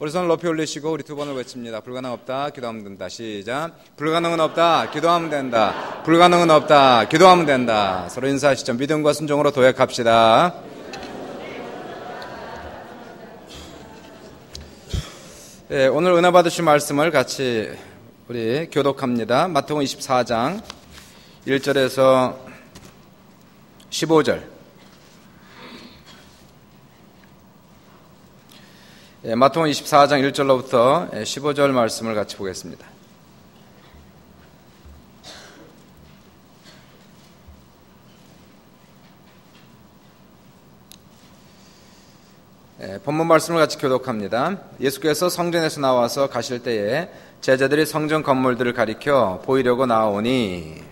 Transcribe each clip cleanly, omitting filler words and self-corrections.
우리 손을 높이 올리시고 우리 두 번을 외칩니다. 불가능 없다, 기도하면 된다. 시작. 불가능은 없다, 기도하면 된다. 불가능은 없다, 기도하면 된다. 서로 인사하시죠. 믿음과 순종으로 도약합시다. 네, 오늘 은혜 받으신 말씀을 같이 우리 교독합니다. 마태복음 24장 1절에서 15절. 마태복음 24장 1절로부터 15절 말씀을 같이 보겠습니다. 본문 말씀을 같이 교독합니다. 예수께서 성전에서 나와서 가실 때에 제자들이 성전 건물들을 가리켜 보이려고 나오니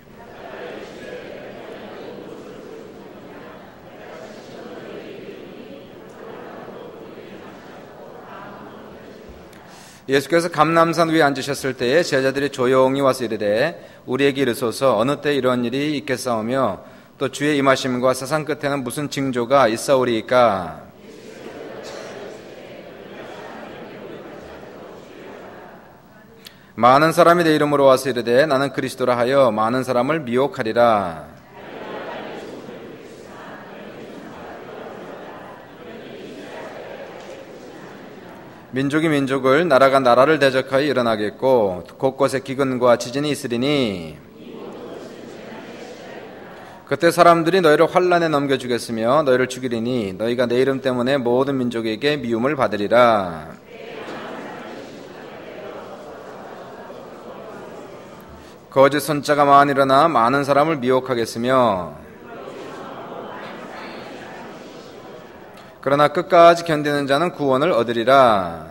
예수께서 감람산 위에 앉으셨을 때에 제자들이 조용히 와서 이르되 우리에게 이르소서 어느 때 이런 일이 있겠사오며 또 주의 임하심과 세상 끝에는 무슨 징조가 있사오리이까. 많은 사람이 내 이름으로 와서 이르되 나는 그리스도라 하여 많은 사람을 미혹하리라. 민족이 민족을, 나라가 나라를 대적하여 일어나겠고 곳곳에 기근과 지진이 있으리니 그때 사람들이 너희를 환난에 넘겨주겠으며 너희를 죽이리니 너희가 내 이름 때문에 모든 민족에게 미움을 받으리라. 거짓 선자가 많이 일어나 많은 사람을 미혹하겠으며 그러나 끝까지 견디는 자는 구원을 얻으리라.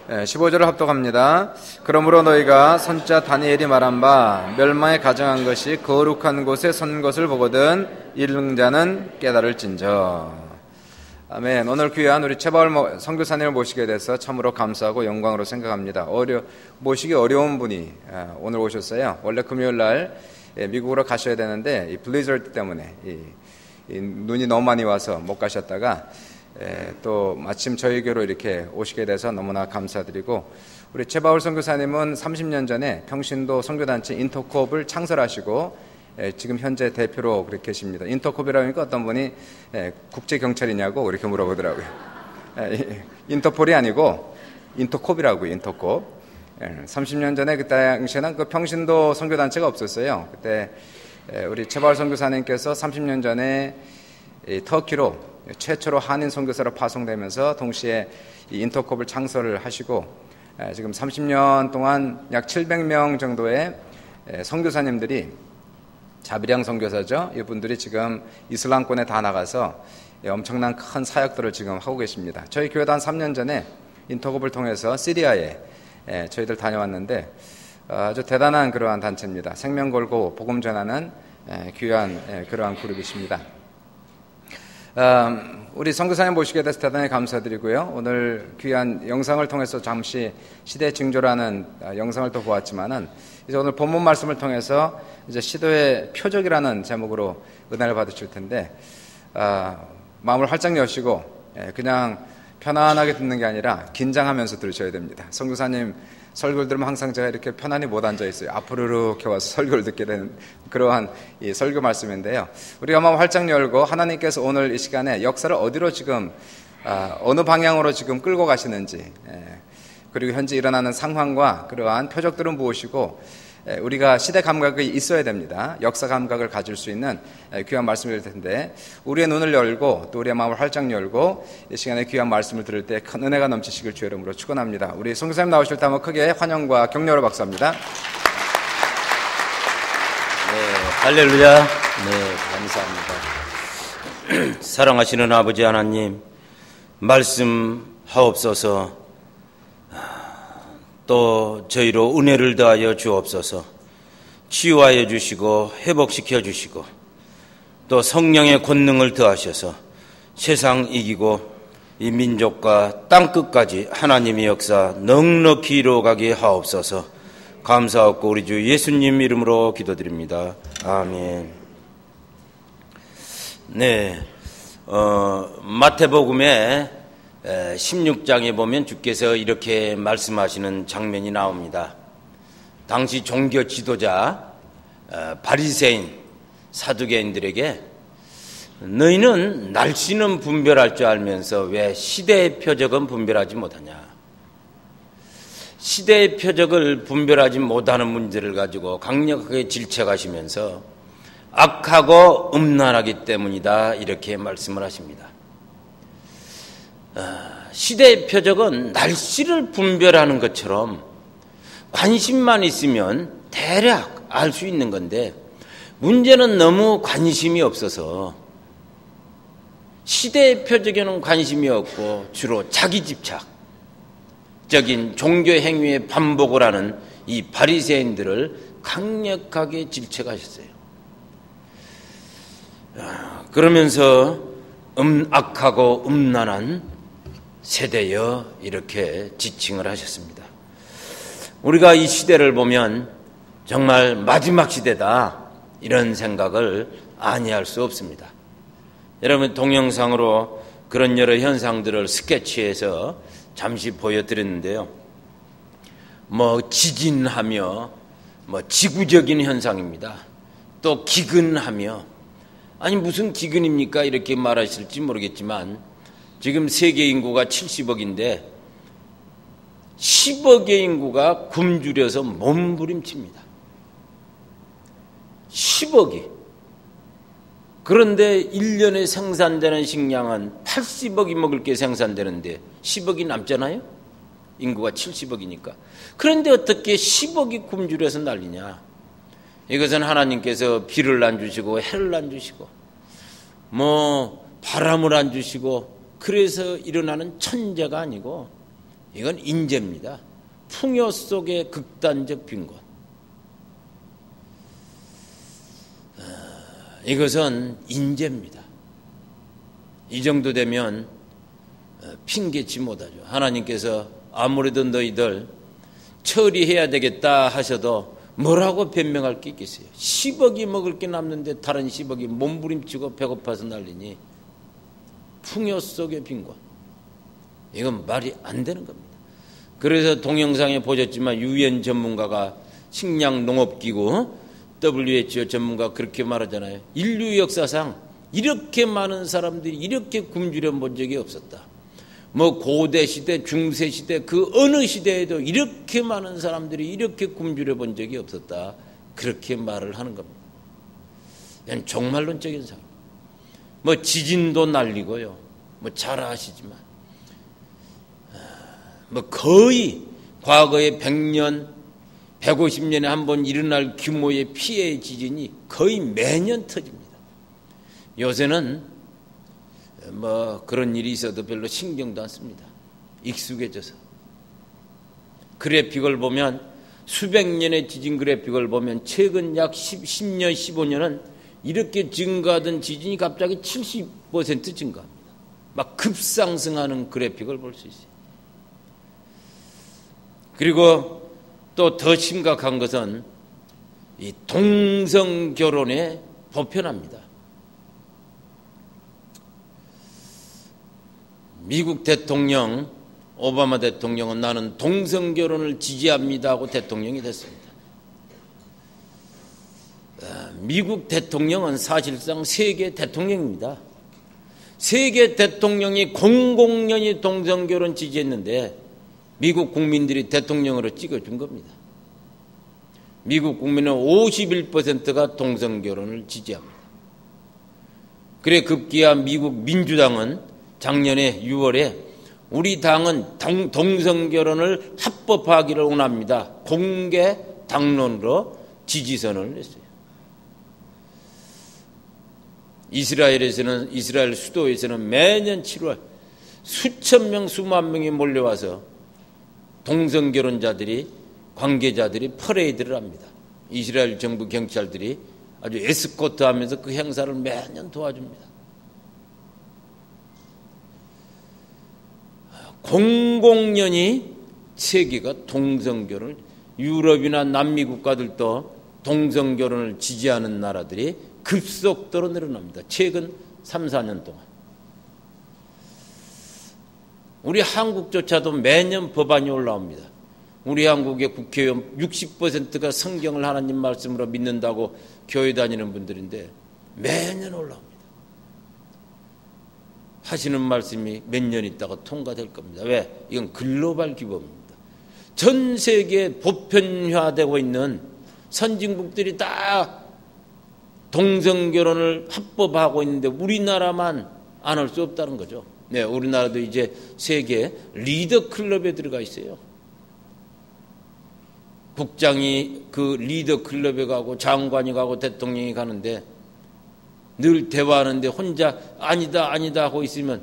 15절을 합독합니다. 그러므로 너희가 선자 다니엘이 말한 바 멸망에 가정한 것이 거룩한 곳에 선 것을 보거든 이른 자는 깨달을진저. 아멘. 오늘 귀한 우리 최바울 선교사님을 모시게 돼서 참으로 감사하고 영광으로 생각합니다. 모시기 어려운 분이 오늘 오셨어요. 원래 금요일 날 미국으로 가셔야 되는데 이 블리저드 때문에 이 눈이 너무 많이 와서 못 가셨다가 또 마침 저희 교로 이렇게 오시게 돼서 너무나 감사드리고, 우리 최바울 선교사님은 30년 전에 평신도 선교단체 인터콥을 창설하시고 지금 현재 대표로 그렇게 계십니다. 인터콥이라니까 어떤 분이 국제경찰이냐고 이렇게 물어보더라고요. 인터폴이 아니고 인터콥이라고요. 인터콥. 30년 전에 그 당시에는 그 평신도 선교단체가 없었어요. 그때 우리 최바울 선교사님께서 30년 전에 터키로 최초로 한인 선교사로 파송되면서 동시에 이 인터콥을 창설을 하시고 지금 30년 동안 약 700명 정도의 선교사님들이, 자비량 선교사죠. 이분들이 지금 이슬람권에 다 나가서 엄청난 큰 사역들을 지금 하고 계십니다. 저희 교회도 한 3년 전에 인터콥을 통해서 시리아에 저희들 다녀왔는데 아주 대단한 그러한 단체입니다. 생명 걸고 복음 전하는 귀한 그러한 그룹이십니다. 우리 선교사님 모시게 돼서 대단히 감사드리고요. 오늘 귀한 영상을 통해서 잠시 시대의 징조라는 영상을 또 보았지만은 이제 오늘 본문 말씀을 통해서 이제 시도의 표적이라는 제목으로 은혜를 받으실 텐데 마음을 활짝 여시고 그냥 편안하게 듣는 게 아니라 긴장하면서 들으셔야 됩니다. 선교사님 설교를 들으면 항상 제가 이렇게 편안히 못 앉아 있어요. 앞으로 이렇게 와서 설교를 듣게 되는 그러한 이 설교 말씀인데요. 우리가 마음 활짝 열고 하나님께서 오늘 이 시간에 역사를 어디로 지금 어느 방향으로 지금 끌고 가시는지, 그리고 현재 일어나는 상황과 그러한 표적들은 무엇이고 우리가 시대 감각이 있어야 됩니다. 역사 감각을 가질 수 있는 귀한 말씀일 텐데 우리의 눈을 열고 또 우리의 마음을 활짝 열고 이 시간에 귀한 말씀을 들을 때 큰 은혜가 넘치시길 주의 이름으로 축원합니다. 우리 선교사님 나오실 때 한번 크게 환영과 격려로 박수합니다. 네, 할렐루야. 네, 감사합니다. 사랑하시는 아버지 하나님, 말씀하옵소서. 또 저희로 은혜를 더하여 주옵소서. 치유하여 주시고 회복시켜 주시고 또 성령의 권능을 더하셔서 세상 이기고 이 민족과 땅끝까지 하나님의 역사 넉넉히 이루어가게 하옵소서. 감사하고 우리 주 예수님 이름으로 기도드립니다. 아멘. 네, 마태복음의 16장에 보면 주께서 이렇게 말씀하시는 장면이 나옵니다. 당시 종교 지도자 바리새인 사두개인들에게 너희는 날씨는 분별할 줄 알면서 왜 시대의 표적은 분별하지 못하냐. 시대의 표적을 분별하지 못하는 문제를 가지고 강력하게 질책하시면서 악하고 음란하기 때문이다, 이렇게 말씀을 하십니다. 시대의 표적은 날씨를 분별하는 것처럼 관심만 있으면 대략 알 수 있는 건데, 문제는 너무 관심이 없어서 시대의 표적에는 관심이 없고 주로 자기 집착적인 종교 행위의 반복을 하는 이 바리새인들을 강력하게 질책하셨어요. 그러면서 악하고 음란한 세대여, 이렇게 지칭을 하셨습니다. 우리가 이 시대를 보면 정말 마지막 시대다, 이런 생각을 아니할 수 없습니다. 여러분, 동영상으로 그런 여러 현상들을 스케치해서 잠시 보여드렸는데요. 지진하며 지구적인 현상입니다. 또 기근하며, 아니 무슨 기근입니까? 이렇게 말하실지 모르겠지만 지금 세계 인구가 70억인데 10억의 인구가 굶주려서 몸부림칩니다. 10억이. 그런데 1년에 생산되는 식량은 80억이 먹을 게 생산되는데 10억이 남잖아요? 인구가 70억이니까. 그런데 어떻게 10억이 굶주려서 난리냐? 이것은 하나님께서 비를 안 주시고 해를 안 주시고 바람을 안 주시고 그래서 일어나는 천재가 아니고 이건 인재입니다. 풍요 속의 극단적 빈곤. 이것은 인재입니다. 이 정도 되면 핑계치 못하죠. 하나님께서 아무래도 너희들 처리해야 되겠다 하셔도 뭐라고 변명할 게 있겠어요? 10억이 먹을 게 남는데 다른 10억이 몸부림치고 배고파서 난리니 풍요 속의 빈곤. 이건 말이 안 되는 겁니다. 그래서 동영상에 보셨지만 유엔 전문가가 식량농업기구 WHO 전문가 그렇게 말하잖아요. 인류 역사상 이렇게 많은 사람들이 이렇게 굶주려 본 적이 없었다. 고대 시대, 중세 시대, 그 어느 시대에도 이렇게 많은 사람들이 이렇게 굶주려 본 적이 없었다. 그렇게 말을 하는 겁니다. 이건 종말론적인 상황. 지진도 날리고요. 잘 아시지만. 거의 과거에 100년, 150년에 한 번 일어날 규모의 피해 지진이 거의 매년 터집니다. 요새는 그런 일이 있어도 별로 신경도 안 씁니다. 익숙해져서. 그래픽을 보면 수백 년의 지진 그래픽을 보면 최근 약 10년, 15년은 이렇게 증가하던 지진이 갑자기 70% 증가합니다. 급상승하는 그래픽을 볼 수 있어요. 그리고 또 더 심각한 것은 이 동성 결혼의 보편화입니다. 미국 대통령 오바마 대통령은 나는 동성 결혼을 지지합니다 하고 대통령이 됐습니다. 미국 대통령은 사실상 세계 대통령입니다. 세계 대통령이 공공연히 동성 결혼 지지했는데 미국 국민들이 대통령으로 찍어준 겁니다. 미국 국민은 51%가 동성 결혼을 지지합니다. 그래 급기야 미국 민주당은 작년에 6월에 우리 당은 동성 결혼을 합법화하기를 원합니다. 공개 당론으로 지지선을 냈어요. 이스라엘 수도에서는 매년 7월 수천 명, 수만 명이 몰려와서 동성 결혼자들이 관계자들이 퍼레이드를 합니다. 이스라엘 정부 경찰들이 아주 에스코트하면서 그 행사를 매년 도와줍니다. 공공연히 세계가 동성결혼을, 유럽이나 남미 국가들도 동성결혼을 지지하는 나라들이 급속도로 늘어납니다. 최근 3, 4년 동안. 우리 한국조차도 매년 법안이 올라옵니다. 우리 한국의 국회의원 60%가 성경을 하나님 말씀으로 믿는다고 교회 다니는 분들인데 매년 올라옵니다. 하시는 말씀이 몇 년 있다가 통과될 겁니다. 왜? 이건 글로벌 규범입니다. 전 세계에 보편화되고 있는 선진국들이 다 동성결혼을 합법화하고 있는데 우리나라만 안 할 수 없다는 거죠. 네, 우리나라도 이제 세계 리더 클럽에 들어가 있어요. 국장이 그 리더 클럽에 가고 장관이 가고 대통령이 가는데 늘 대화하는데 혼자 아니다 하고 있으면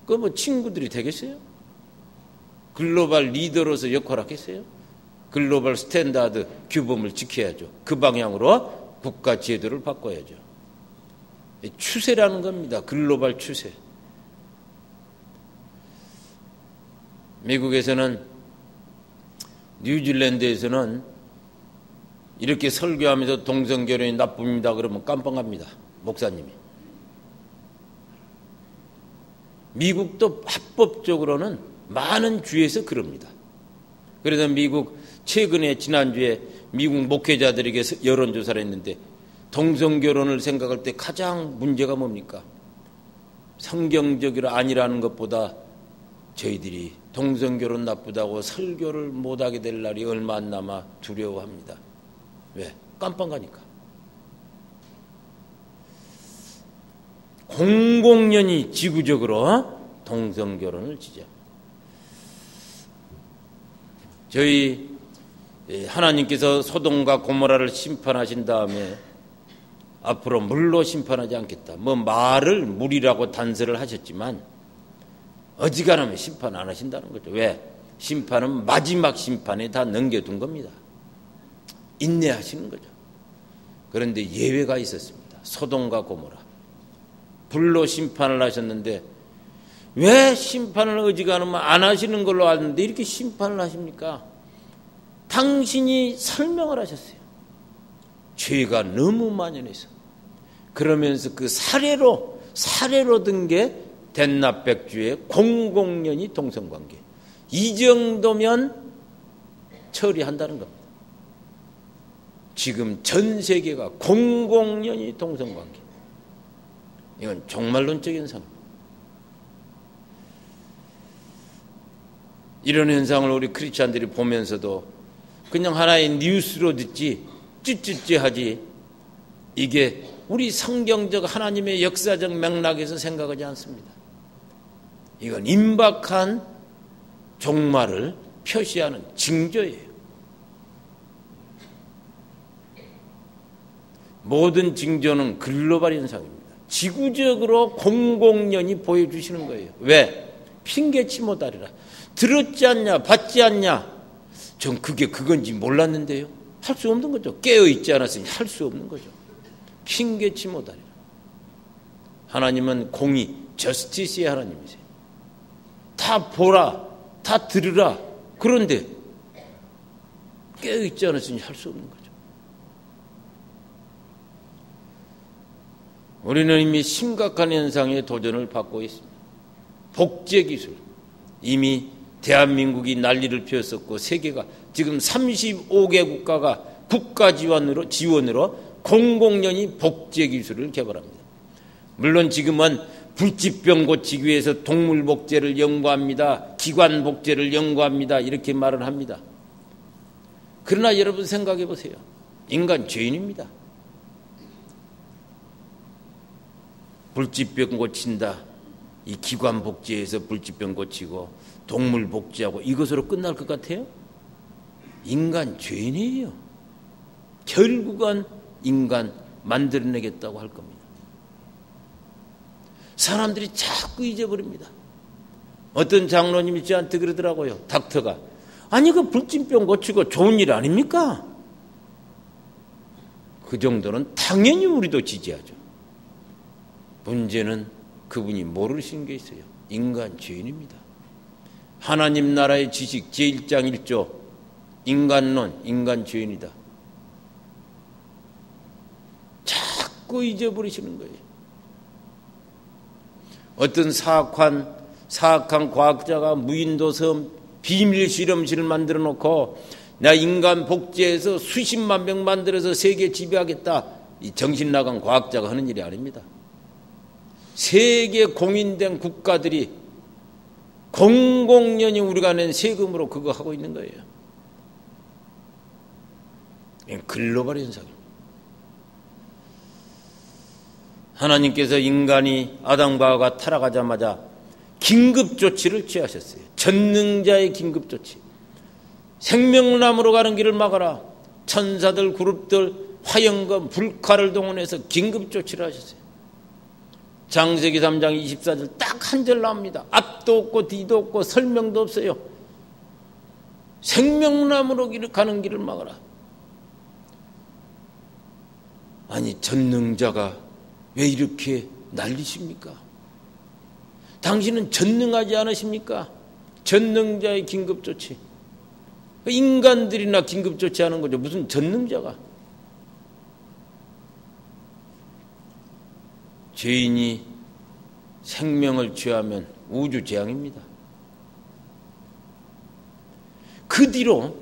그 뭐 친구들이 되겠어요? 글로벌 리더로서 역할하겠어요? 글로벌 스탠다드 규범을 지켜야죠. 그 방향으로 국가 제도를 바꿔야죠. 추세라는 겁니다. 글로벌 추세. 미국에서는, 뉴질랜드에서는 이렇게 설교하면서 동성결혼이 나쁩니다 그러면 깜빡합니다. 목사님이. 미국도 합법적으로는 많은 주에서 그럽니다. 그래서 미국 최근에 지난주에 미국 목회자들에게 여론조사를 했는데 동성결혼을 생각할 때 가장 문제가 뭡니까? 성경적으로 아니라는 것보다 저희들이 동성결혼 나쁘다고 설교를 못하게 될 날이 얼마 안 남아 두려워합니다. 왜? 깜빡하니까. 공공연히 지구적으로 동성결혼을 지지합니다. 저희 하나님께서 소돔과 고모라를 심판하신 다음에 앞으로 물로 심판하지 않겠다. 뭐 말을 물이라고 단서를 하셨지만 어지간하면 심판 안 하신다는 거죠. 왜? 심판은 마지막 심판에 다 넘겨둔 겁니다. 인내하시는 거죠. 그런데 예외가 있었습니다. 소돔과 고모라. 불로 심판을 하셨는데 왜 심판을 어지간하면 안 하시는 걸로 아는데 이렇게 심판을 하십니까? 당신이 설명을 하셨어요. 죄가 너무 만연해서. 그러면서 그 사례로 든 게 덴납백주의 공공연히 동성관계. 이 정도면 처리한다는 겁니다. 지금 전 세계가 공공연히 동성관계. 이건 종말론적 현상입니다. 이런 현상을 우리 크리스찬들이 보면서도 그냥 하나의 뉴스로 듣지 찌찌찌하지 이게 우리 성경적 하나님의 역사적 맥락에서 생각하지 않습니다. 이건 임박한 종말을 표시하는 징조예요. 모든 징조는 글로벌 현상입니다. 지구적으로 공공연히 보여주시는 거예요. 왜? 핑계치 못하리라. 들었지 않냐? 받지 않냐? 전 그게 그건지 몰랐는데요. 할 수 없는 거죠. 깨어있지 않았으니 할 수 없는 거죠. 핑계치 못하리라. 하나님은 공의, 저스티스의 하나님이세요. 다 보라, 다 들으라. 그런데 깨어있지 않았으니 할 수 없는 거죠. 우리는 이미 심각한 현상에 도전을 받고 있습니다. 복제기술. 이미 대한민국이 난리를 피웠었고 세계가 지금 35개 국가가 국가 지원으로 공공연히 복제기술을 개발합니다. 물론 지금은 불치병 고치기 위해서 동물 복제를 연구합니다. 기관 복제를 연구합니다. 이렇게 말을 합니다. 그러나 여러분 생각해 보세요. 인간 죄인입니다. 불치병 고친다. 이 기관 복제해서 불치병 고치고 동물 복제하고 이것으로 끝날 것 같아요? 인간 죄인이에요. 결국은 인간 만들어내겠다고 할 겁니다. 사람들이 자꾸 잊어버립니다. 어떤 장로님이 저한테 그러더라고요. 닥터가. 아니 그 불치병 고치고 좋은 일 아닙니까? 그 정도는 당연히 우리도 지지하죠. 문제는 그분이 모르시는 게 있어요. 인간 죄인입니다. 하나님 나라의 지식 제1장 1조 인간론, 인간 죄인이다. 자꾸 자꾸 잊어버리시는 거예요. 어떤 사악한 과학자가 무인도섬 비밀 실험실을 만들어 놓고 나 인간 복제해서 수십만 명 만들어서 세계 지배하겠다. 이 정신 나간 과학자가 하는 일이 아닙니다. 세계 공인된 국가들이 공공연히 우리가 낸 세금으로 그거 하고 있는 거예요. 글로벌 현상입니다. 하나님께서 인간이 아담과 하와가 타락하자마자 긴급 조치를 취하셨어요. 전능자의 긴급 조치. 생명나무로 가는 길을 막아라. 천사들, 그룹들, 화영검, 불칼을 동원해서 긴급 조치를 하셨어요. 창세기 3장 24절 딱 한 절 나옵니다. 앞도 없고 뒤도 없고 설명도 없어요. 생명나무로 가는 길을 막아라. 아니, 전능자가 왜 이렇게 난리십니까? 당신은 전능하지 않으십니까? 전능자의 긴급조치. 인간들이나 긴급조치하는 거죠. 무슨 전능자가. 죄인이 생명을 취하면 우주재앙입니다. 그 뒤로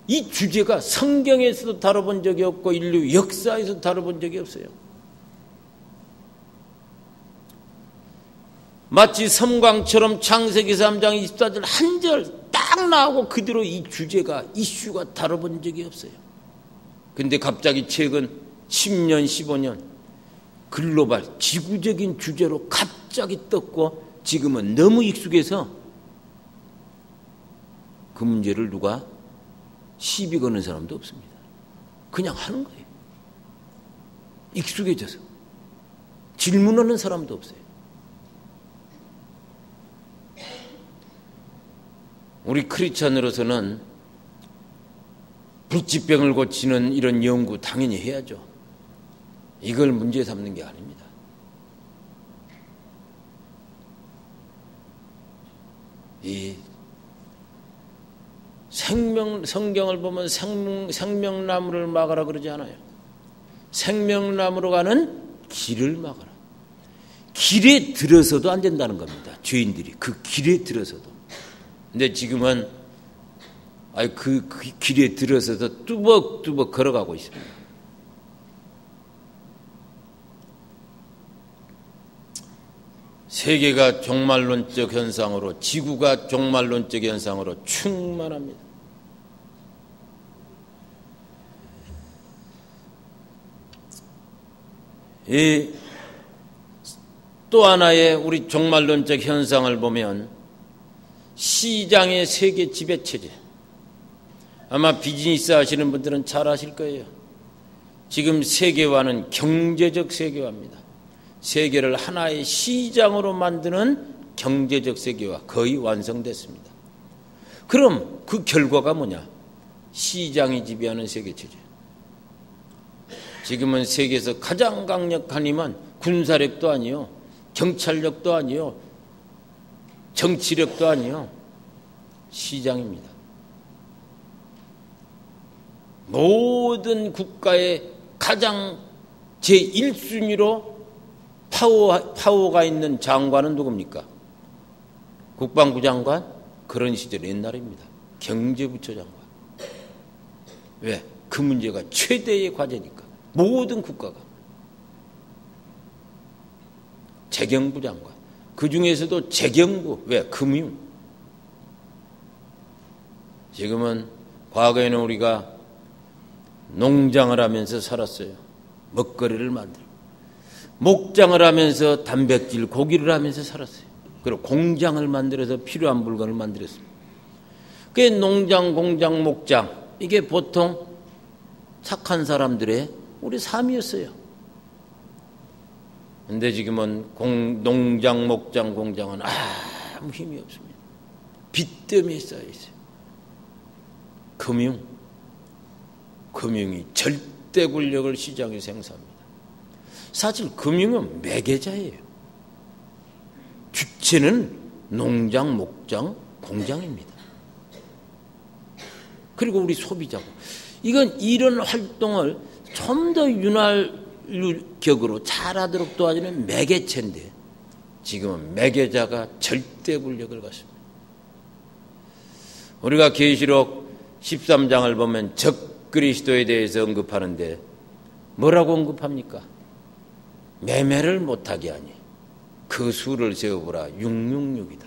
이 주제가 성경에서도 다뤄본 적이 없고 인류 역사에서 다뤄본 적이 없어요. 마치 섬광처럼 창세기 3장 24절 한 절 딱 나오고 그 뒤로 이 주제가 이슈가 다뤄본 적이 없어요. 근데 갑자기 최근 10년 15년 글로벌 지구적인 주제로 갑자기 떴고 지금은 너무 익숙해서 그 문제를 누가 시비 거는 사람도 없습니다. 그냥 하는 거예요. 익숙해져서 질문하는 사람도 없어요. 우리 크리스찬으로서는 불치병을 고치는 이런 연구 당연히 해야죠. 이걸 문제 삼는 게 아닙니다. 이 성경을 보면 생명나무를 막아라 그러지 않아요. 생명나무로 가는 길을 막아라. 길에 들어서도 안 된다는 겁니다. 죄인들이 그 길에 들어서도. 근데 지금은 그 길에 들어서도 뚜벅뚜벅 걸어가고 있습니다. 세계가 종말론적 현상으로, 지구가 종말론적 현상으로 충만합니다. 또 하나의 우리 종말론적 현상을 보면 시장의 세계 지배체제. 아마 비즈니스 하시는 분들은 잘 아실 거예요. 지금 세계화는 경제적 세계화입니다. 세계를 하나의 시장으로 만드는 경제적 세계화 거의 완성됐습니다. 그럼 그 결과가 뭐냐? 시장이 지배하는 세계체제. 지금은 세계에서 가장 강력한 힘은 군사력도 아니요, 경찰력도 아니요, 정치력도 아니요, 시장입니다. 모든 국가의 가장 제1순위로 파워가 있는 장관은 누굽니까? 국방부 장관? 그런 시절 옛날입니다. 경제부처 장관. 왜? 그 문제가 최대의 과제니까. 모든 국가가. 재경부 장관. 그 중에서도 재경부. 왜? 금융. 지금은 과거에는 우리가 농장을 하면서 살았어요. 먹거리를 만들고. 목장을 하면서 단백질, 고기를 하면서 살았어요. 그리고 공장을 만들어서 필요한 물건을 만들었습니다. 그게 농장, 공장, 목장. 이게 보통 착한 사람들의 우리 삶이었어요. 근데 지금은 농장, 목장, 공장은 아무 힘이 없습니다. 빚더미에 쌓여 있어요. 금융이 절대 권력을 시장에 생사합니다. 사실 금융은 매개자예요. 주체는 농장, 목장, 공장입니다. 그리고 우리 소비자고. 이건 이런 활동을 좀 더 격으로 잘하도록 도와주는 매개체인데 지금은 매개자가 절대 권력을 갖습니다. 우리가 계시록 13장을 보면 적그리스도에 대해서 언급하는데 뭐라고 언급합니까? 매매를 못하게 하니 그 수를 세어보라 666이다.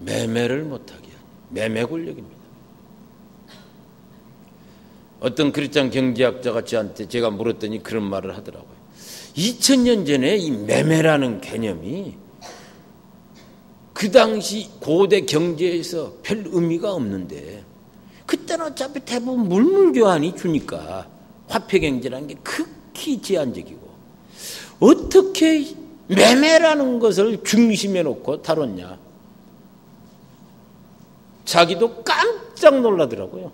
매매를 못하게 하니 매매 권력입니다. 어떤 크리스찬 경제학자가 저한테 제가 물었더니 그런 말을 하더라고요. 2000년 전에 이 매매라는 개념이 그 당시 고대 경제에서 별 의미가 없는데 그때는 어차피 대부분 물물교환이 주니까 화폐 경제라는 게 극히 제한적이고 어떻게 매매라는 것을 중심에 놓고 다뤘냐. 자기도 깜짝 놀라더라고요.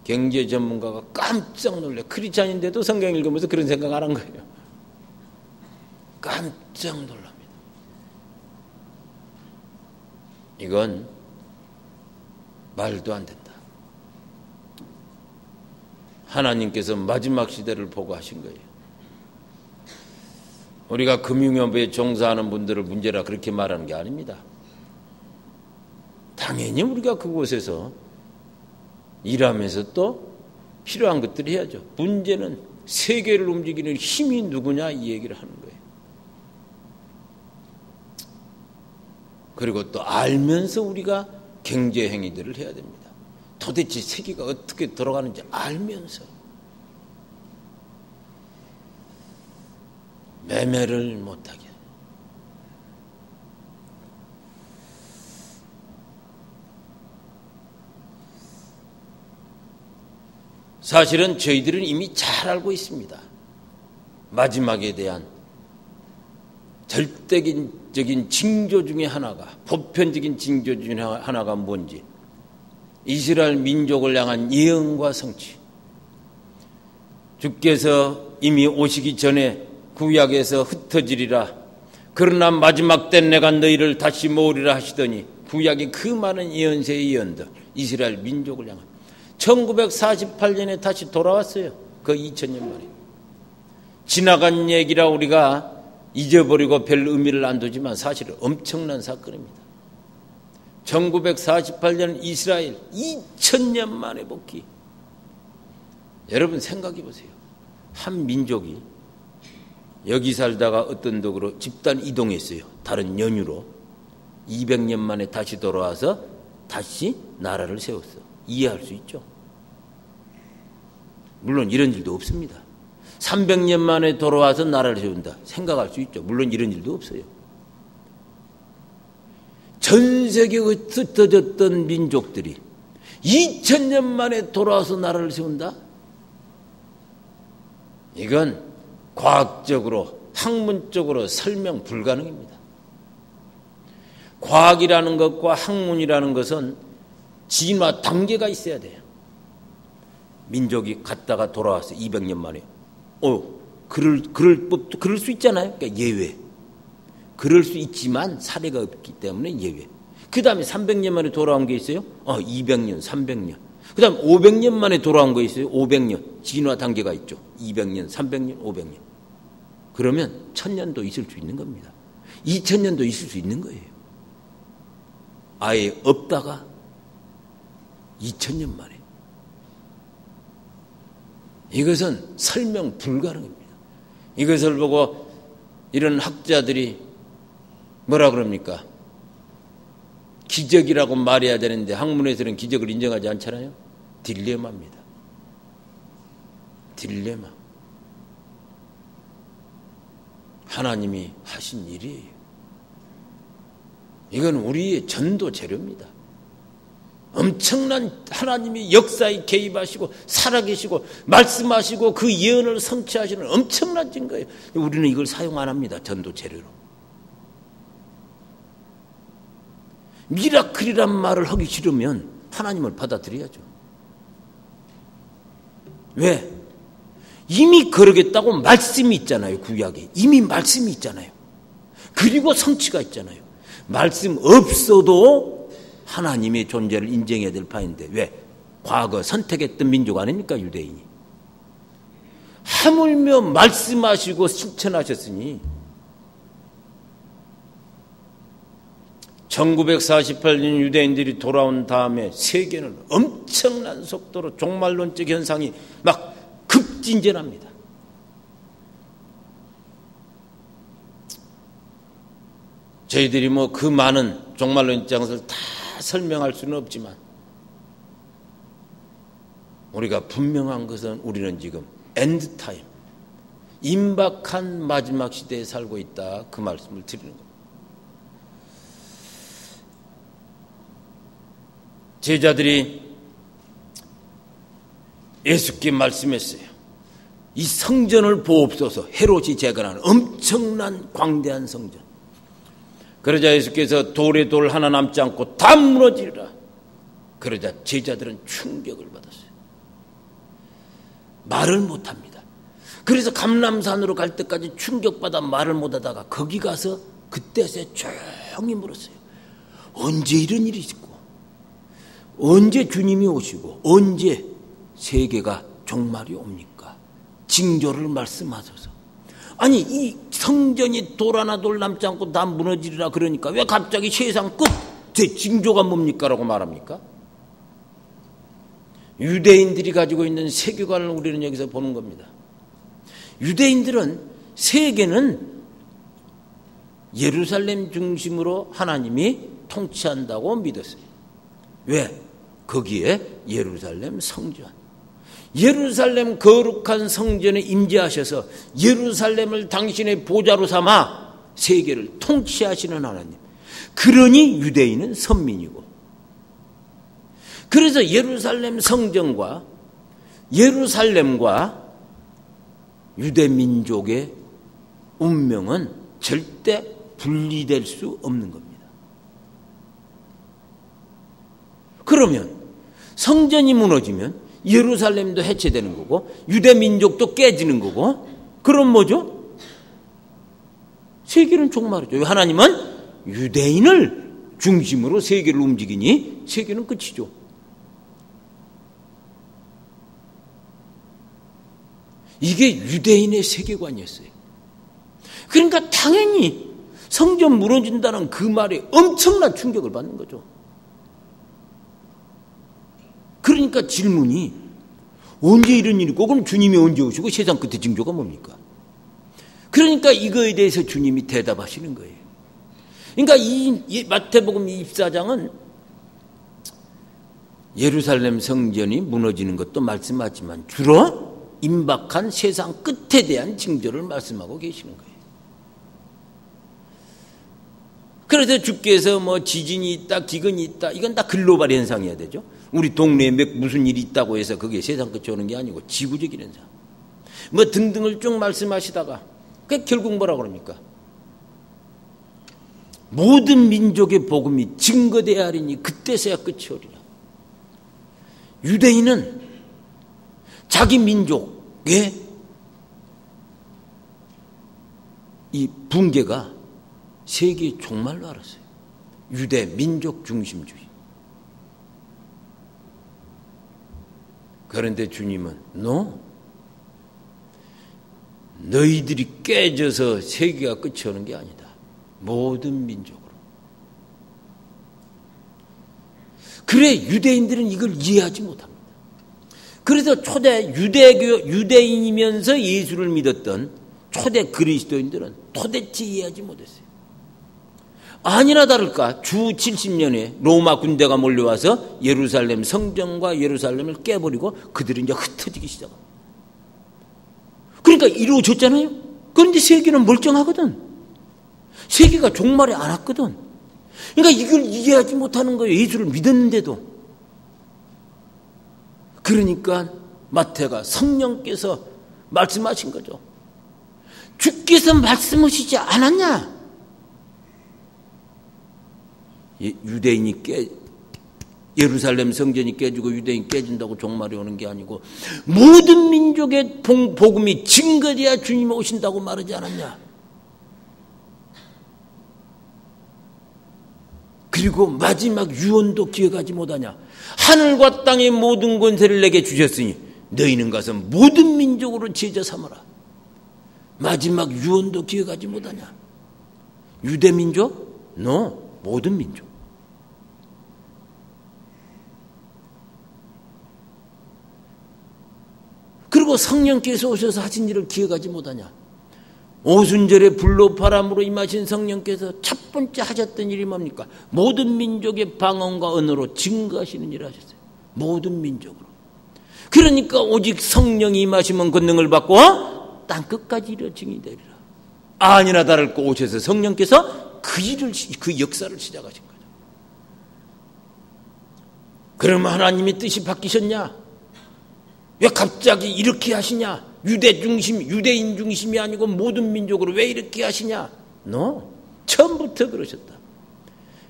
경제 전문가가 깜짝 놀래. 크리스찬인데도 성경 읽으면서 그런 생각 안 한 거예요. 깜짝 놀랍니다. 이건 말도 안 된다. 하나님께서 마지막 시대를 보고 하신 거예요. 우리가 금융업에 종사하는 분들을 문제라 그렇게 말하는 게 아닙니다. 당연히 우리가 그곳에서 일하면서 또 필요한 것들을 해야죠. 문제는 세계를 움직이는 힘이 누구냐 이 얘기를 하는 거예요. 그리고 또 알면서 우리가 경제 행위들을 해야 됩니다. 도대체 세계가 어떻게 돌아가는지 알면서 매매를 못하게. 사실은 저희들은 이미 잘 알고 있습니다. 마지막에 대한 절대적인 징조 중에 하나가, 보편적인 징조 중에 하나가 뭔지, 이스라엘 민족을 향한 예언과 성취. 주께서 이미 오시기 전에 구약에서 흩어지리라. 그러나 마지막 때 내가 너희를 다시 모으리라 하시더니 구약의 그 많은 예언세의 예언들, 이스라엘 민족을 향한 1948년에 다시 돌아왔어요. 그 2000년 만에. 지나간 얘기라 우리가 잊어버리고 별 의미를 안 두지만 사실은 엄청난 사건입니다. 1948년 이스라엘 2000년 만에 복귀. 여러분 생각해 보세요. 한 민족이 여기 살다가 어떤 덕으로 집단 이동했어요. 다른 연유로. 200년 만에 다시 돌아와서 다시 나라를 세웠어. 이해할 수 있죠. 물론 이런 일도 없습니다. 300년 만에 돌아와서 나라를 세운다. 생각할 수 있죠. 물론 이런 일도 없어요. 전 세계에 흩어졌던 민족들이 2000년 만에 돌아와서 나라를 세운다? 이건 과학적으로, 학문적으로 설명 불가능입니다. 과학이라는 것과 학문이라는 것은 진화 단계가 있어야 돼요. 민족이 갔다가 돌아와서 200년 만에 그럴 수 있잖아요. 그러니까 예외. 그럴 수 있지만 사례가 없기 때문에 예외. 그 다음에 300년 만에 돌아온 게 있어요. 200년, 300년. 그 다음에 500년 만에 돌아온 거 있어요. 500년. 진화 단계가 있죠. 200년, 300년, 500년. 그러면 1000년도 있을 수 있는 겁니다. 2000년도 있을 수 있는 거예요. 아예 없다가 2000년 만에. 이것은 설명 불가능입니다. 이것을 보고 이런 학자들이 뭐라 그럽니까? 기적이라고 말해야 되는데 학문에서는 기적을 인정하지 않잖아요. 딜레마입니다. 딜레마. 하나님이 하신 일이에요. 이건 우리의 전도 재료입니다. 엄청난 하나님이 역사에 개입하시고 살아계시고 말씀하시고 그 예언을 성취하시는 엄청난 증거예요. 우리는 이걸 사용 안 합니다. 전도 재료로. 미라클이란 말을 하기 싫으면 하나님을 받아들여야죠. 왜? 이미 그러겠다고 말씀이 있잖아요. 구약에. 이미 말씀이 있잖아요. 그리고 성취가 있잖아요. 말씀 없어도 하나님의 존재를 인정해야 될 판인데 왜? 과거 선택했던 민족 아닙니까, 유대인이? 하물며 말씀하시고 실천하셨으니 1948년 유대인들이 돌아온 다음에 세계는 엄청난 속도로 종말론적 현상이 막 급진전합니다. 저희들이 뭐 그 많은 종말론적 현상을 다 설명할 수는 없지만 우리가 분명한 것은 우리는 지금 엔드타임, 임박한 마지막 시대에 살고 있다, 그 말씀을 드리는 겁니다. 제자들이 예수께 말씀했어요. 이 성전을 보옵소서. 헤롯이 재건하는 엄청난 광대한 성전. 그러자 예수께서 돌에 돌 하나 남지 않고 다 무너지리라. 그러자 제자들은 충격을 받았어요. 말을 못합니다. 그래서 감람산으로 갈 때까지 충격받아 말을 못하다가 거기 가서 그때서야 조용히 물었어요. 언제 이런 일이 있고, 언제 주님이 오시고, 언제 세계가 종말이 옵니까? 징조를 말씀하소서. 아니, 이 성전이 돌 하나 돌 남지 않고 다 무너지리라 그러니까 왜 갑자기 세상 끝에 징조가 뭡니까? 라고 말합니까? 유대인들이 가지고 있는 세계관을 우리는 여기서 보는 겁니다. 유대인들은 세계는 예루살렘 중심으로 하나님이 통치한다고 믿었어요. 왜? 거기에 예루살렘 성전, 예루살렘 거룩한 성전에 임재하셔서 예루살렘을 당신의 보좌로 삼아 세계를 통치하시는 하나님. 그러니 유대인은 선민이고, 그래서 예루살렘 성전과 예루살렘과 유대 민족의 운명은 절대 분리될 수 없는 겁니다. 그러면 성전이 무너지면 예루살렘도 해체되는 거고 유대 민족도 깨지는 거고, 그럼 뭐죠? 세계는 종말이죠. 하나님은 유대인을 중심으로 세계를 움직이니 세계는 끝이죠. 이게 유대인의 세계관이었어요. 그러니까 당연히 성전 무너진다는 그 말에 엄청난 충격을 받는 거죠. 그러니까 질문이, 언제 이런 일이 있고, 그럼 주님이 언제 오시고 세상 끝의 징조가 뭡니까? 그러니까 이거에 대해서 주님이 대답하시는 거예요. 그러니까 이 마태복음 24장은 예루살렘 성전이 무너지는 것도 말씀하지만 주로 임박한 세상 끝에 대한 징조를 말씀하고 계시는 거예요. 그래서 주께서 뭐 지진이 있다, 기근이 있다, 이건 다 글로벌 현상이어야 되죠. 우리 동네에 무슨 일이 있다고 해서 그게 세상 끝이 오는 게 아니고 지구적인 현상. 뭐 등등을 쭉 말씀하시다가 결국 뭐라고 그럽니까? 모든 민족의 복음이 증거되어야 하리니 그때서야 끝이 오리라. 유대인은 자기 민족의 이 붕괴가 세계의 종말로 알았어요. 유대 민족 중심주의. 그런데 주님은 너희들이 깨져서 세계가 끝이 오는 게 아니다. 모든 민족으로. 그래 유대인들은 이걸 이해하지 못합니다. 그래서 초대 유대인이면서 예수를 믿었던 초대 그리스도인들은 도대체 이해하지 못했어요. 아니나 다를까 주 70년에 로마 군대가 몰려와서 예루살렘 성전과 예루살렘을 깨버리고 그들이 이제 흩어지기 시작합니다. 그러니까 이루어졌잖아요. 그런데 세계는 멀쩡하거든. 세계가 종말에 안 왔거든. 그러니까 이걸 이해하지 못하는 거예요. 예수를 믿었는데도. 그러니까 마태가 성령께서 말씀하신 거죠. 주께서 말씀하시지 않았냐? 유대인이 예루살렘 성전이 깨지고 유대인이 깨진다고 종말이 오는 게 아니고 모든 민족의 복음이 증거돼야 주님이 오신다고 말하지 않았냐? 그리고 마지막 유언도 기억하지 못하냐? 하늘과 땅의 모든 권세를 내게 주셨으니 너희는 가서 모든 민족으로 제자 삼아라. 마지막 유언도 기억하지 못하냐? 유대민족? 모든 민족. 그리고 성령께서 오셔서 하신 일을 기억하지 못하냐? 오순절에 불로 바람으로 임하신 성령께서 첫 번째 하셨던 일이 뭡니까? 모든 민족의 방언과 언어로 증거하시는 일을 하셨어요. 모든 민족으로. 그러니까 오직 성령이 임하시면 권능을 받고 땅끝까지 이르러 증인이 되리라. 아니나 다를 거 오셔서 성령께서 그 역사를 시작하신 거죠. 그러면 하나님의 뜻이 바뀌셨냐? 왜 갑자기 이렇게 하시냐? 유대인 중심이 아니고 모든 민족으로 왜 이렇게 하시냐? 처음부터 그러셨다.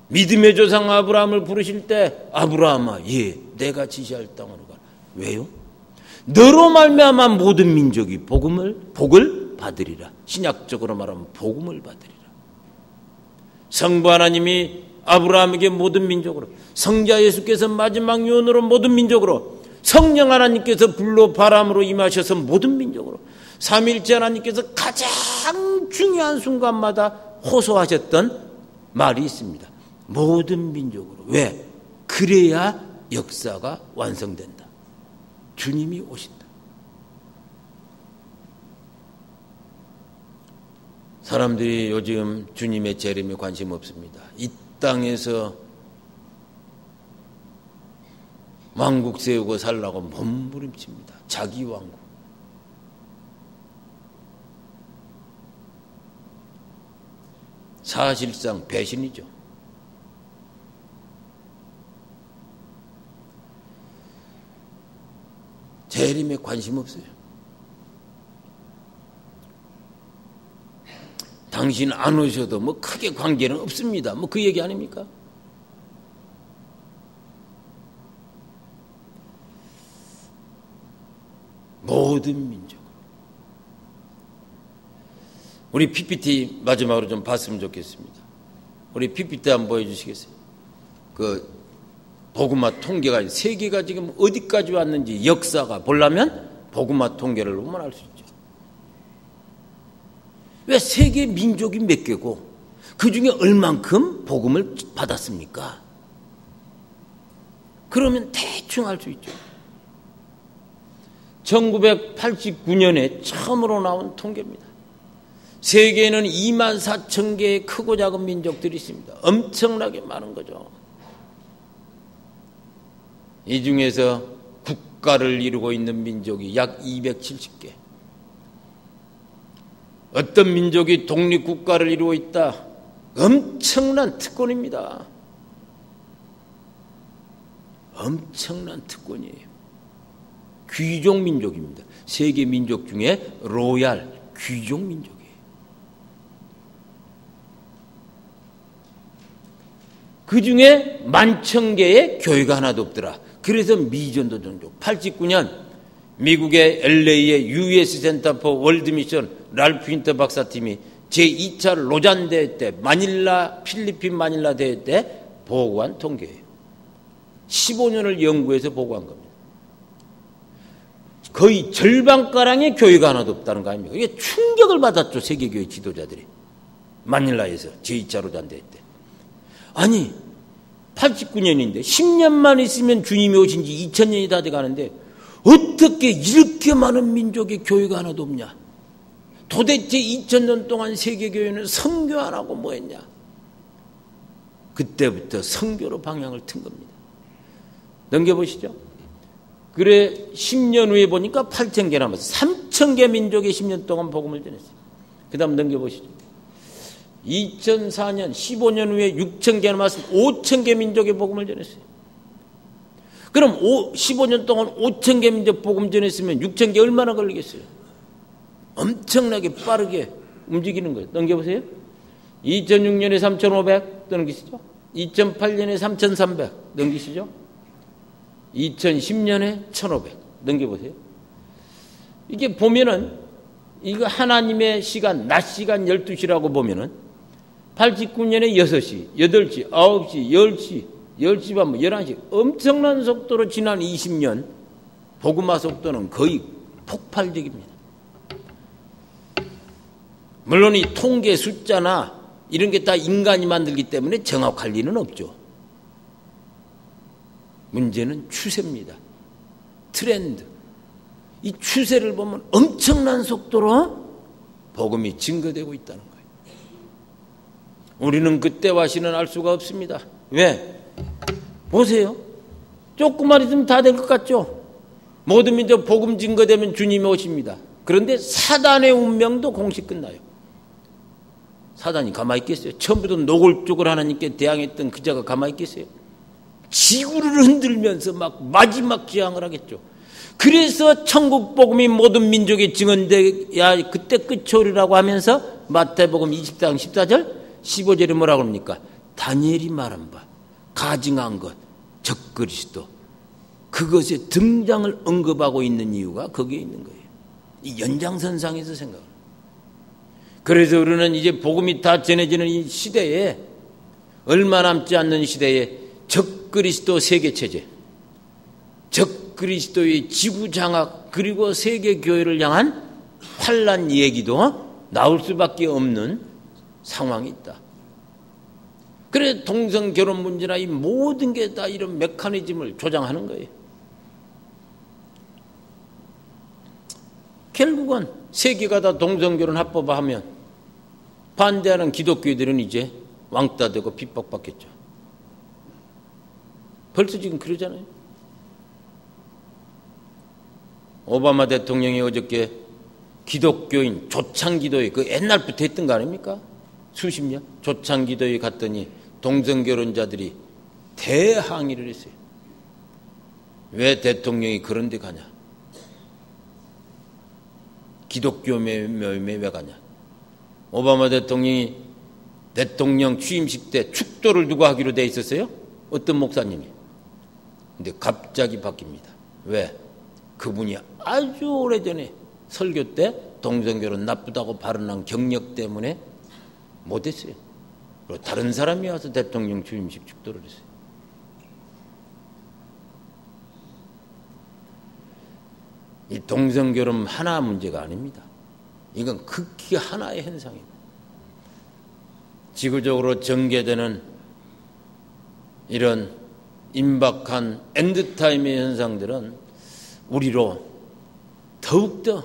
믿음의 조상 아브라함을 부르실 때 아브라함아, 내가 지시할 땅으로 가라. 왜요? 너로 말미암아 모든 민족이 복을 받으리라. 신약적으로 말하면 복음을 받으리라. 성부 하나님이 아브라함에게 모든 민족으로, 성자 예수께서 마지막 유언으로 모든 민족으로, 성령 하나님께서 불로 바람으로 임하셔서 모든 민족으로, 삼위일체 하나님께서 가장 중요한 순간마다 호소하셨던 말이 있습니다. 모든 민족으로. 왜? 그래야 역사가 완성된다. 주님이 오신다. 사람들이 요즘 주님의 재림에 관심 없습니다. 이 땅에서 왕국 세우고 살라고 몸부림칩니다. 자기 왕국. 사실상 배신이죠. 재림에 관심 없어요. 당신 안 오셔도 뭐 크게 관계는 없습니다. 뭐 그 얘기 아닙니까? 모든 민족. 우리 PPT 마지막으로 좀 봤으면 좋겠습니다. 우리 PPT 한번 보여주시겠어요? 그 복음화 통계가 세계가 지금 어디까지 왔는지 역사가 보려면 복음화 통계를 보면 알 수 있죠. 왜 세계 민족이 몇 개고 그 중에 얼만큼 복음을 받았습니까? 그러면 대충 알 수 있죠. 1989년에 처음으로 나온 통계입니다. 세계에는 24,000개의 크고 작은 민족들이 있습니다. 엄청나게 많은 거죠. 이 중에서 국가를 이루고 있는 민족이 약 270개. 어떤 민족이 독립국가를 이루고 있다? 엄청난 특권입니다. 엄청난 특권이에요. 귀족 민족입니다. 세계 민족 중에 로얄 귀족 민족이에요. 그 중에 11,000개의 교회가 하나도 없더라. 그래서 미전도 종족. 89년 미국의 LA의 US 센터 포 월드 미션 랄프 윈터 박사팀이 제2차 로잔 대회 때 필리핀 마닐라 대회 때 보고한 통계예요. 15년을 연구해서 보고한 겁니다. 거의 절반가량의 교회가 하나도 없다는 거 아닙니까? 이게 충격을 받았죠. 세계교회 지도자들이. 마닐라에서 제2차 로잔 대회 때. 아니 89년인데 10년만 있으면 주님이 오신 지 2000년이 다 돼가는데 어떻게 이렇게 많은 민족의 교회가 하나도 없냐? 도대체 2000년 동안 세계교회는 선교 안 하고 뭐 했냐? 그때부터 선교로 방향을 튼 겁니다. 넘겨보시죠. 그래 10년 후에 보니까 8,000개 남았어요. 3,000개 민족의 10년 동안 복음을 전했어요. 그 다음 넘겨보시죠. 2004년 15년 후에 6,000개 남았으면 5,000개 민족의 복음을 전했어요. 그럼 15년 동안 5,000개 민족 복음 전했으면 6,000개 얼마나 걸리겠어요? 엄청나게 빠르게 움직이는 거예요. 넘겨보세요. 2006년에 3,500 넘기시죠. 2008년에 3,300 넘기시죠. 2010년에 1,500 넘겨보세요. 이게 보면은 이거 하나님의 시간, 낮 시간 12시라고 보면은 89년에 6시, 8시, 9시, 10시, 10시 반, 11시 엄청난 속도로 지난 20년 복음화 속도는 거의 폭발적입니다. 물론 이 통계 숫자나 이런 게 다 인간이 만들기 때문에 정확할 리는 없죠. 문제는 추세입니다. 트렌드. 이 추세를 보면 엄청난 속도로 복음이 증거되고 있다는 거예요. 우리는 그때와 시는 알 수가 없습니다. 왜? 보세요. 조금만 있으면 다 될 것 같죠? 모든 민족 복음 증거되면 주님이 오십니다. 그런데 사단의 운명도 공식 끝나요. 사단이 가만히 있겠어요? 처음부터 노골적으로 하나님께 대항했던 그 자가 가만히 있겠어요? 지구를 흔들면서 막 마지막 지향을 하겠죠. 그래서 천국 복음이 모든 민족에 증언돼야 그때 끝이오리라고 하면서 마태복음 20장 14절 15절에 뭐라고 합니까? 다니엘이 말한 바 가증한 것 적그리스도 그것의 등장을 언급하고 있는 이유가 거기에 있는 거예요. 이 연장선상에서 생각을. 그래서 우리는 이제 복음이 다 전해지는 이 시대에 얼마 남지 않는 시대에 적그리스도 세계체제, 적그리스도의 지구장악 그리고 세계교회를 향한 환란 얘기도 나올 수밖에 없는 상황이 있다. 그래 동성결혼 문제나 이 모든 게 다 이런 메커니즘을 조장하는 거예요. 결국은 세계가 다 동성결혼 합법화하면 반대하는 기독교인들은 이제 왕따 되고 핍박받겠죠. 벌써 지금 그러잖아요. 오바마 대통령이 어저께 기독교인 조창기도회 그 옛날부터 했던 거 아닙니까? 수십 년 조창기도회 갔더니 동성결혼자들이 대항의를 했어요. 왜 대통령이 그런 데 가냐? 기독교 모임에 왜 가냐? 오바마 대통령이 대통령 취임식 때 축도를 누가 하기로 돼 있었어요? 어떤 목사님이. 근데 갑자기 바뀝니다. 왜? 그분이 아주 오래전에 설교 때 동성결혼 나쁘다고 발언한 경력 때문에 못했어요. 그리고 다른 사람이 와서 대통령 취임식 축도를 했어요. 이 동성결혼 하나 문제가 아닙니다. 이건 극히 하나의 현상입니다. 지구적으로 전개되는 이런 임박한 엔드타임의 현상들은 우리로 더욱더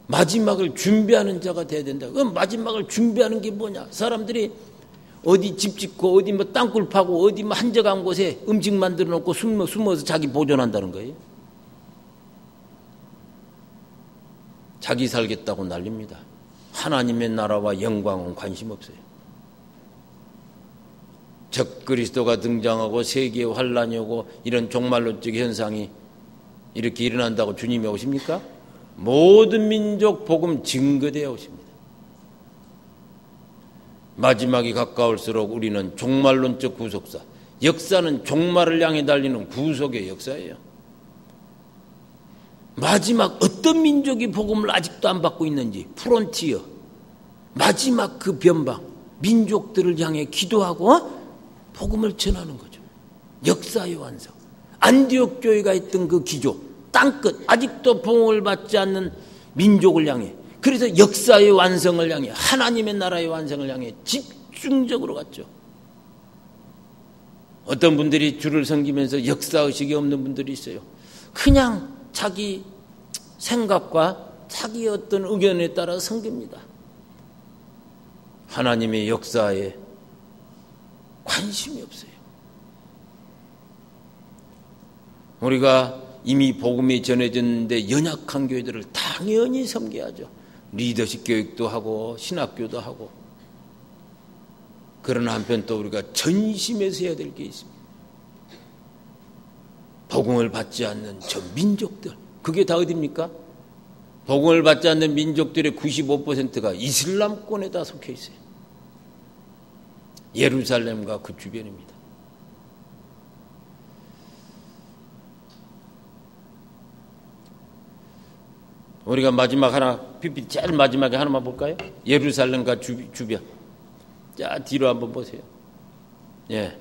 마지막을 준비하는 자가 돼야 된다. 그럼 마지막을 준비하는 게 뭐냐? 사람들이 어디 집 짓고 어디 뭐 땅굴 파고 어디 뭐 한적한 곳에 음식 만들어 놓고 숨어서 자기 보존한다는 거예요. 자기 살겠다고 난립니다. 하나님의 나라와 영광은 관심 없어요. 적그리스도가 등장하고 세계의 환란이 오고 이런 종말론적 현상이 이렇게 일어난다고 주님이 오십니까? 모든 민족 복음 증거되어 오십니다. 마지막이 가까울수록 우리는 종말론적 구속사, 역사는 종말을 향해 달리는 구속의 역사예요. 마지막 어떤 민족이 복음을 아직도 안 받고 있는지 프론티어, 마지막 그 변방, 민족들을 향해 기도하고 복음을 전하는 거죠. 역사의 완성. 안디옥 교회가 했던 그 기조, 땅끝 아직도 봉을 받지 않는 민족을 향해, 그래서 역사의 완성을 향해, 하나님의 나라의 완성을 향해 집중적으로 갔죠. 어떤 분들이 주를 섬기면서 역사의식이 없는 분들이 있어요. 그냥 자기 생각과 자기 어떤 의견에 따라 섬깁니다. 하나님의 역사에 관심이 없어요. 우리가 이미 복음이 전해졌는데 연약한 교회들을 당연히 섬겨야죠. 리더십 교육도 하고 신학교도 하고. 그러나 한편 또 우리가 전심해서 해야 될 게 있습니다. 복음을 받지 않는 저 민족들, 그게 다 어디입니까? 복음을 받지 않는 민족들의 95%가 이슬람권에 다 속해 있어요. 예루살렘과 그 주변입니다. 우리가 마지막 하나, PPT 제일 마지막에 하나만 볼까요? 예루살렘과 주변. 자, 뒤로 한번 보세요. 예.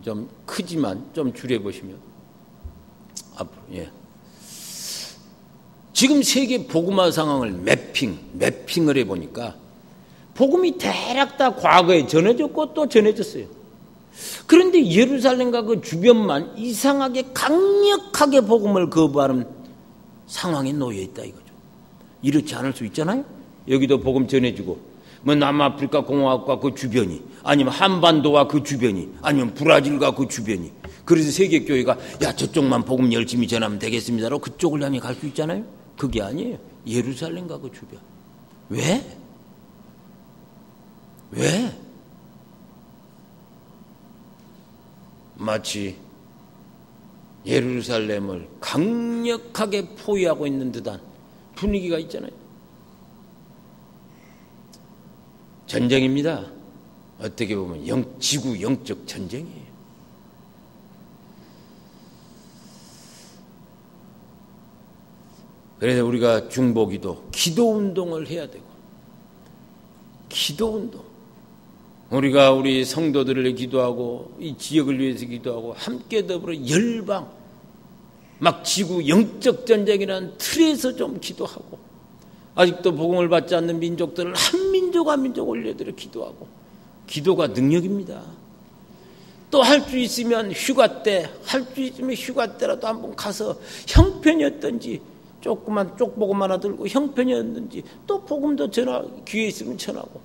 좀 크지만 좀 줄여보시면 앞으로. 예. 지금 세계 복음화 상황을 매핑을 해보니까 복음이 대략 다 과거에 전해졌고 또 전해졌어요. 그런데 예루살렘과 그 주변만 이상하게 강력하게 복음을 거부하는 상황에 놓여 있다 이거죠. 이렇지 않을 수 있잖아요. 여기도 복음 전해주고 뭐 남아프리카 공화국과 그 주변이, 아니면 한반도와 그 주변이, 아니면 브라질과 그 주변이. 그래서 세계교회가 야 저쪽만 복음 열심히 전하면 되겠습니다로 그쪽을 향해 갈 수 있잖아요. 그게 아니에요. 예루살렘과 그 주변. 왜? 마치 예루살렘을 강력하게 포위하고 있는 듯한 분위기가 있잖아요. 전쟁입니다. 어떻게 보면 지구 영적 전쟁이에요. 그래서 우리가 중보기도, 기도운동을 해야 되고, 기도운동. 우리가 우리 성도들을 기도하고 이 지역을 위해서 기도하고 함께 더불어 열방, 막 지구 영적 전쟁이라는 틀에서 좀 기도하고, 아직도 복음을 받지 않는 민족들을 한 민족 한 민족 올려드려 기도하고. 기도가 능력입니다. 또 할 수 있으면 휴가 때라도 한번 가서 형편이었던지 조그만 쪽복음 하나 들고 형편이었는지 또 복음도 기회 있으면 전하고,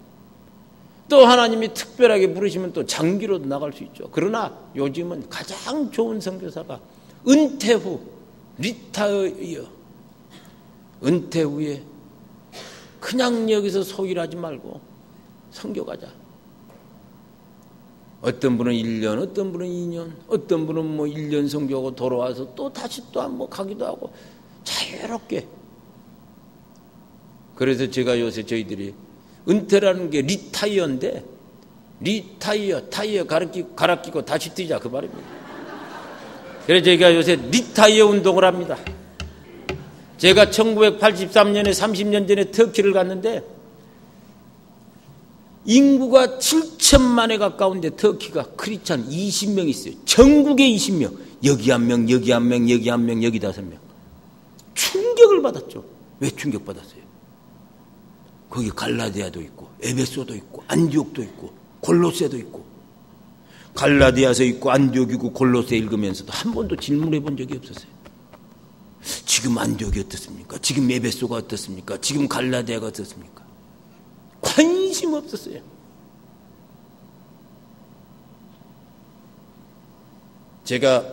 또 하나님이 특별하게 부르시면 또 장기로도 나갈 수 있죠. 그러나 요즘은 가장 좋은 선교사가 은퇴 후 리타이어, 은퇴 후에 그냥 여기서 소일하지 말고 선교 가자. 어떤 분은 1년, 어떤 분은 2년, 어떤 분은 뭐 1년 선교하고 돌아와서 또 다시 또 한번 가기도 하고 자유롭게. 그래서 제가 요새 저희들이 은퇴라는 게 리타이어인데, 타이어 갈아 끼고 다시 뛰자 그 말입니다. 그래서 제가 요새 리타이어 운동을 합니다. 제가 1983년에 30년 전에 터키를 갔는데 인구가 7천만에 가까운데 터키가 크리스찬 20명 있어요. 전국에 20명. 여기 한 명, 여기 한 명, 여기 한 명, 여기 5명. 충격을 받았죠. 왜 충격받았어요? 거기 갈라디아도 있고 에베소도 있고 안디옥도 있고 골로새도 있고. 갈라디아서 있고 안디옥이고 골로새 읽으면서도 한 번도 질문해 본 적이 없었어요. 지금 안디옥이 어떻습니까? 지금 에베소가 어떻습니까? 지금 갈라디아가 어떻습니까? 관심 없었어요. 제가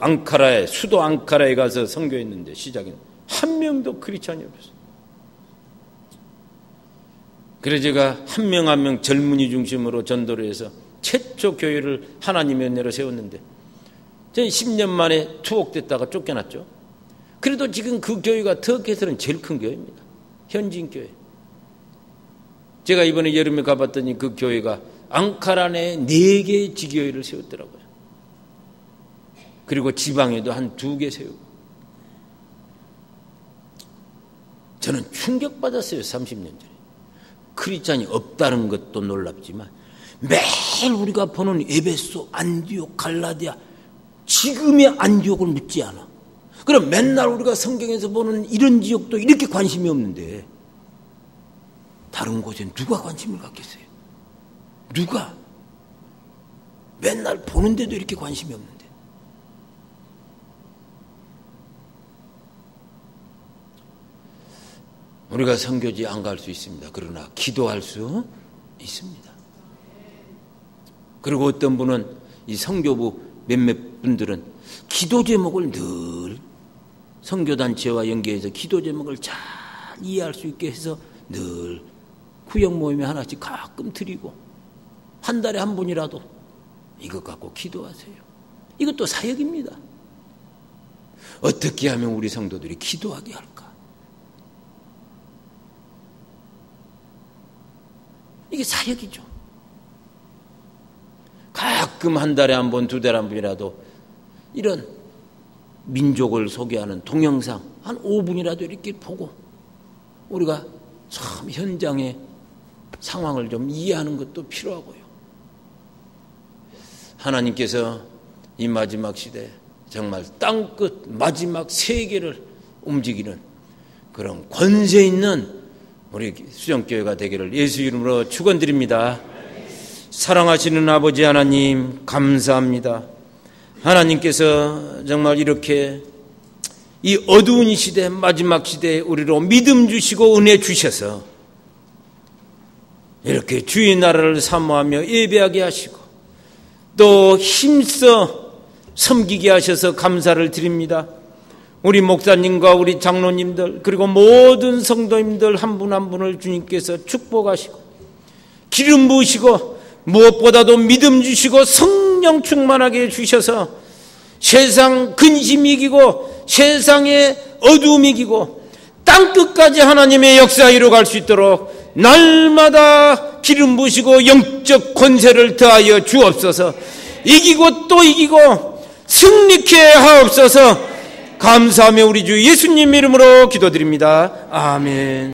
수도 앙카라에 가서 선교했는데 시작은 한 명도 크리스찬이 없었어요. 그래서 제가 한 명 한 명 젊은이 중심으로 전도를 해서 최초 교회를 하나님의 은혜로 세웠는데 저는 10년 만에 투옥됐다가 쫓겨났죠. 그래도 지금 그 교회가 터키에서는 제일 큰 교회입니다. 현지인 교회. 제가 이번에 여름에 가봤더니 그 교회가 앙카라 내에 4개의 지교회를 세웠더라고요. 그리고 지방에도 한 2개 세우고. 저는 충격받았어요. 30년 전에. 크리스찬이 없다는 것도 놀랍지만 매일 우리가 보는 에베소, 안디옥, 갈라디아, 지금의 안디옥을 묻지 않아. 그럼 맨날 우리가 성경에서 보는 이런 지역도 이렇게 관심이 없는데 다른 곳엔 누가 관심을 갖겠어요? 누가? 맨날 보는데도 이렇게 관심이 없는데. 우리가 선교지 안 갈 수 있습니다. 그러나 기도할 수 있습니다. 그리고 어떤 분은 이 선교부 몇몇 분들은 기도 제목을 늘 선교단체와 연계해서 기도 제목을 잘 이해할 수 있게 해서 늘 구역 모임에 하나씩 가끔 드리고 한 달에 한 분이라도 이것 갖고 기도하세요. 이것도 사역입니다. 어떻게 하면 우리 성도들이 기도하게 할까? 이게 사역이죠. 가끔 한 달에 한 번, 2달에 한 번이라도 이런 민족을 소개하는 동영상 한 5분이라도 이렇게 보고 우리가 참 현장의 상황을 좀 이해하는 것도 필요하고요. 하나님께서 이 마지막 시대 정말 땅끝 마지막 세계를 움직이는 그런 권세 있는 우리 수정교회가 되기를 예수 이름으로 축원드립니다. 사랑하시는 아버지 하나님 감사합니다. 하나님께서 정말 이렇게 이 어두운 시대 마지막 시대에 우리로 믿음 주시고 은혜 주셔서 이렇게 주의 나라를 사모하며 예배하게 하시고 또 힘써 섬기게 하셔서 감사를 드립니다. 우리 목사님과 우리 장로님들 그리고 모든 성도님들 한 분 한 분을 주님께서 축복하시고 기름 부으시고 무엇보다도 믿음 주시고 성령 충만하게 주셔서 세상 근심 이기고 세상의 어두움 이기고 땅끝까지 하나님의 역사 이루어갈 수 있도록 날마다 기름 부으시고 영적 권세를 더하여 주옵소서. 이기고 또 이기고 승리케 하옵소서. 감사하며 우리 주 예수님 이름으로 기도드립니다. 아멘.